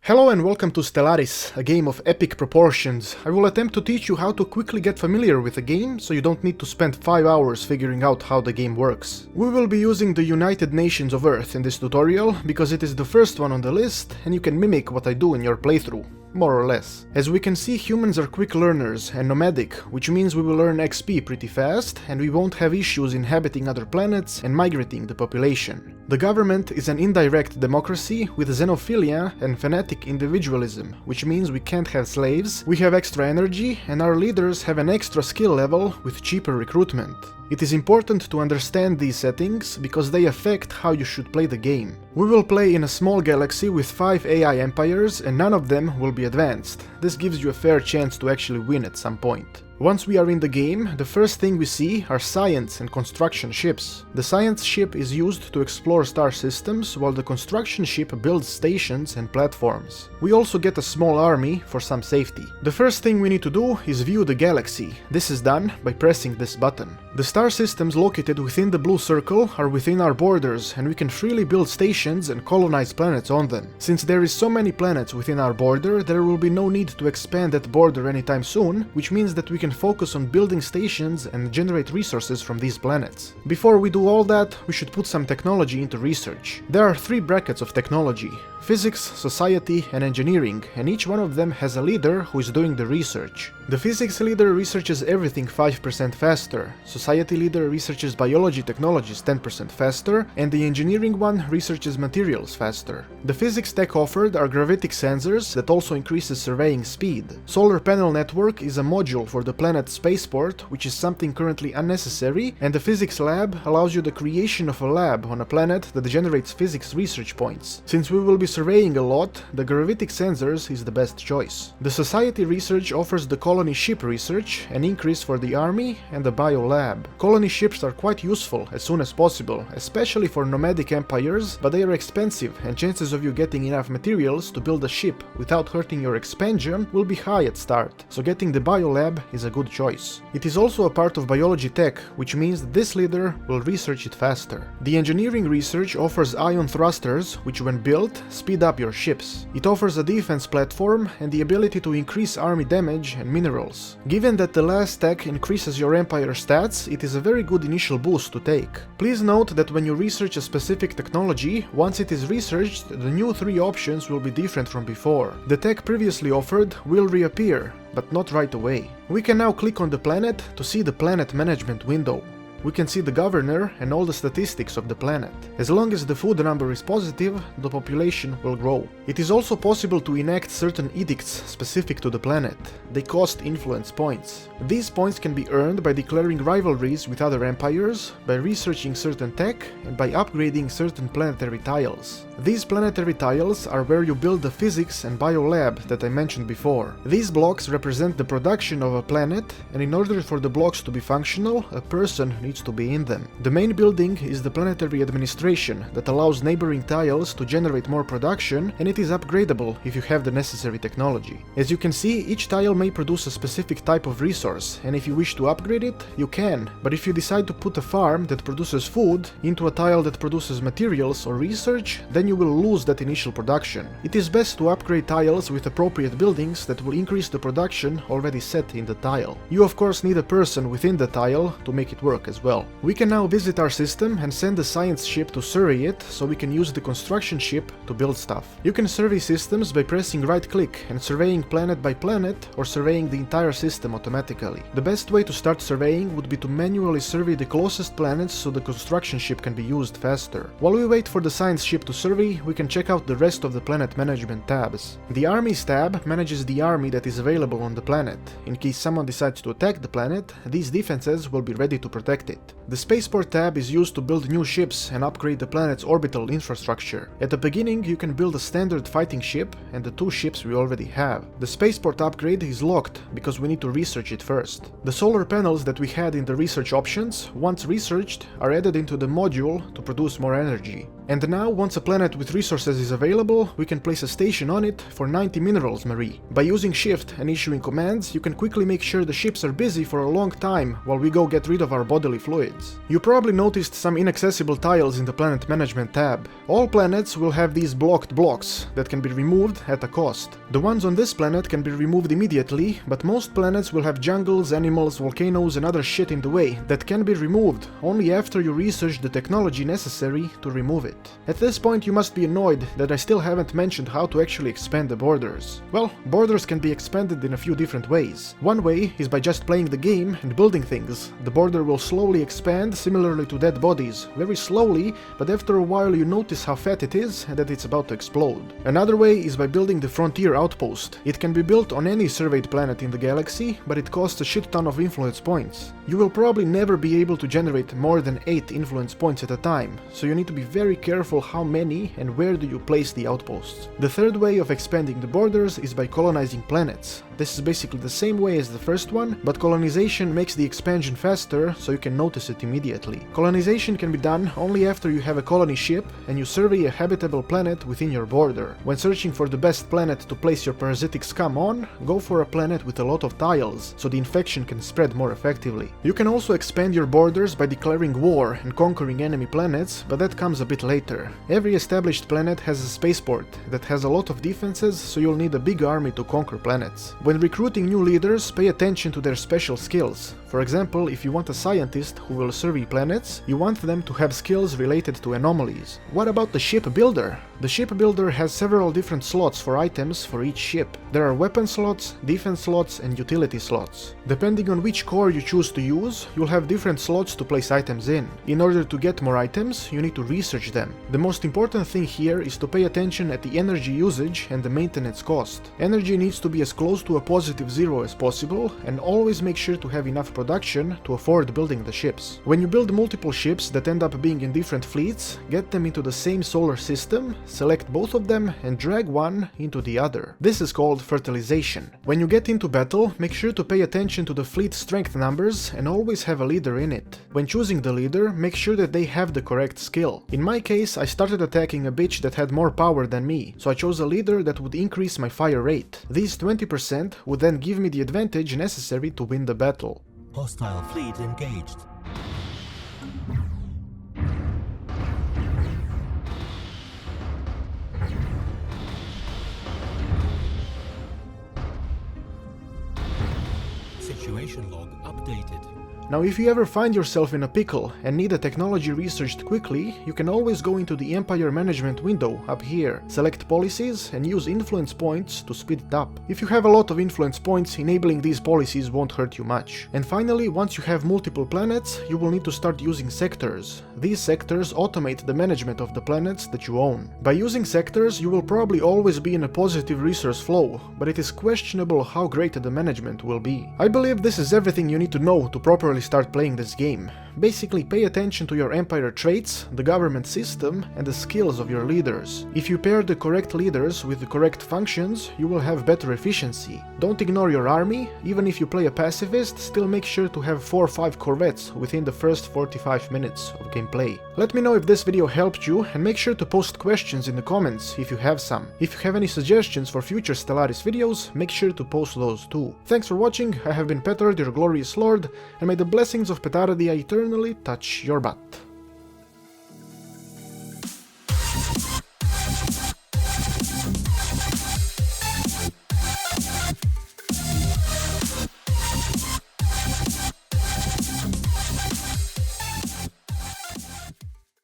Hello and welcome to Stellaris, a game of epic proportions. I will attempt to teach you how to quickly get familiar with the game, so you don't need to spend 5 hours figuring out how the game works. We will be using the United Nations of Earth in this tutorial, because it is the first one on the list, and you can mimic what I do in your playthrough. More or less. As we can see, humans are quick learners and nomadic, which means we will earn XP pretty fast, and we won't have issues inhabiting other planets and migrating the population. The government is an indirect democracy with xenophilia and fanatic individualism, which means we can't have slaves, we have extra energy, and our leaders have an extra skill level with cheaper recruitment. It is important to understand these settings because they affect how you should play the game. We will play in a small galaxy with 5 AI empires and none of them will be advanced. This gives you a fair chance to actually win at some point. Once we are in the game, the first thing we see are science and construction ships. The science ship is used to explore star systems, while the construction ship builds stations and platforms. We also get a small army for some safety. The first thing we need to do is view the galaxy. This is done by pressing this button. The star systems located within the blue circle are within our borders, and we can freely build stations and colonize planets on them. Since there is so many planets within our border, there will be no need to expand that border anytime soon, which means that we can focus on building stations and generate resources from these planets. Before we do all that, we should put some technology into research. There are 3 brackets of technology: physics, society, and engineering, and each one of them has a leader who is doing the research. The physics leader researches everything 5% faster, society leader researches biology technologies 10% faster, and the engineering one researches materials faster. The physics tech offered are gravitic sensors that also increases surveying speed. Solar panel network is a module for the planet spaceport, which is something currently unnecessary, and the physics lab allows you the creation of a lab on a planet that generates physics research points. Since we will be surveying a lot, the gravitic sensors is the best choice. The society research offers the colony ship research, an increase for the army, and the bio lab. Colony ships are quite useful as soon as possible, especially for nomadic empires, but they are expensive and chances of you getting enough materials to build a ship without hurting your expansion will be high at start, so getting the bio lab is a good choice. It is also a part of biology tech, which means that this leader will research it faster. The engineering research offers ion thrusters, which when built, speed up your ships. It offers a defense platform and the ability to increase army damage and minerals. Given that the last tech increases your empire stats, it is a very good initial boost to take. Please note that when you research a specific technology, once it is researched, the new 3 options will be different from before. The tech previously offered will reappear, but not right away. We can now click on the planet to see the planet management window. We can see the governor and all the statistics of the planet. As long as the food number is positive, the population will grow. It is also possible to enact certain edicts specific to the planet. They cost influence points. These points can be earned by declaring rivalries with other empires, by researching certain tech, and by upgrading certain planetary tiles. These planetary tiles are where you build the physics and bio lab that I mentioned before. These blocks represent the production of a planet, and in order for the blocks to be functional, a person needs to be in them. The main building is the planetary administration that allows neighboring tiles to generate more production, and it is upgradable if you have the necessary technology. As you can see, each tile may produce a specific type of resource, and if you wish to upgrade it, you can. But if you decide to put a farm that produces food into a tile that produces materials or research, then you will lose that initial production. It is best to upgrade tiles with appropriate buildings that will increase the production already set in the tile. You of course need a person within the tile to make it work as well. We can now visit our system and send the science ship to survey it, so we can use the construction ship to build stuff. You can survey systems by pressing right click and surveying planet by planet, or surveying the entire system automatically. The best way to start surveying would be to manually survey the closest planets so the construction ship can be used faster. While we wait for the science ship to survey, we can check out the rest of the planet management tabs. The armies tab manages the army that is available on the planet. In case someone decides to attack the planet, these defenses will be ready to protect it. The spaceport tab is used to build new ships and upgrade the planet's orbital infrastructure. At the beginning, you can build a standard fighting ship and the 2 ships we already have. The spaceport upgrade is locked because we need to research it first. The solar panels that we had in the research options, once researched, are added into the module to produce more energy. And now, once a planet with resources is available, we can place a station on it for 90 minerals, Marie. By using shift and issuing commands, you can quickly make sure the ships are busy for a long time while we go get rid of our bodily fluids. You probably noticed some inaccessible tiles in the planet management tab. All planets will have these blocked blocks that can be removed at a cost. The ones on this planet can be removed immediately, but most planets will have jungles, animals, volcanoes and other shit in the way that can be removed only after you research the technology necessary to remove it. At this point you must be annoyed that I still haven't mentioned how to actually expand the borders. Well, borders can be expanded in a few different ways. One way is by just playing the game and building things. The border will slowly expand, similarly to dead bodies, very slowly, but after a while you notice how fat it is and that it's about to explode. Another way is by building the frontier outpost. It can be built on any surveyed planet in the galaxy, but it costs a shit ton of influence points. You will probably never be able to generate more than 8 influence points at a time, so you need to be very careful how many and where do you place the outposts. The third way of expanding the borders is by colonizing planets. This is basically the same way as the first one, but colonization makes the expansion faster, so you can notice it immediately. Colonization can be done only after you have a colony ship and you survey a habitable planet within your border. When searching for the best planet to place your parasitic scum on, go for a planet with a lot of tiles, so the infection can spread more effectively. You can also expand your borders by declaring war and conquering enemy planets, but that comes a bit later. Every established planet has a spaceport that has a lot of defenses, so you'll need a big army to conquer planets. When recruiting new leaders, pay attention to their special skills. For example, if you want a scientist who will survey planets, you want them to have skills related to anomalies. What about the ship builder? The ship builder has several different slots for items for each ship. There are weapon slots, defense slots and utility slots. Depending on which core you choose to use, you'll have different slots to place items in. In order to get more items, you need to research them. The most important thing here is to pay attention at the energy usage and the maintenance cost. Energy needs to be as close to a positive zero as possible, and always make sure to have enough production to afford building the ships. When you build multiple ships that end up being in different fleets, get them into the same solar system, select both of them and drag one into the other. This is called fertilization. When you get into battle, make sure to pay attention to the fleet strength numbers and always have a leader in it. When choosing the leader, make sure that they have the correct skill. In my case, I started attacking a bitch that had more power than me, so I chose a leader that would increase my fire rate. These 20% would then give me the advantage necessary to win the battle. Hostile fleet engaged. Situation log updated. Now, if you ever find yourself in a pickle and need a technology researched quickly, you can always go into the Empire Management window up here, select policies and use influence points to speed it up. If you have a lot of influence points, enabling these policies won't hurt you much. And finally, once you have multiple planets, you will need to start using sectors. These sectors automate the management of the planets that you own. By using sectors, you will probably always be in a positive resource flow, but it is questionable how great the management will be. I believe this is everything you need to know to properly start playing this game. Basically, pay attention to your empire traits, the government system, and the skills of your leaders. If you pair the correct leaders with the correct functions, you will have better efficiency. Don't ignore your army. Even if you play a pacifist, still make sure to have 4 or 5 corvettes within the first 45 minutes of gameplay. Let me know if this video helped you, and make sure to post questions in the comments if you have some. If you have any suggestions for future Stellaris videos, make sure to post those too. Thanks for watching. I have been Petard, your glorious lord, and may the blessings of Petardia eternally touch your butt.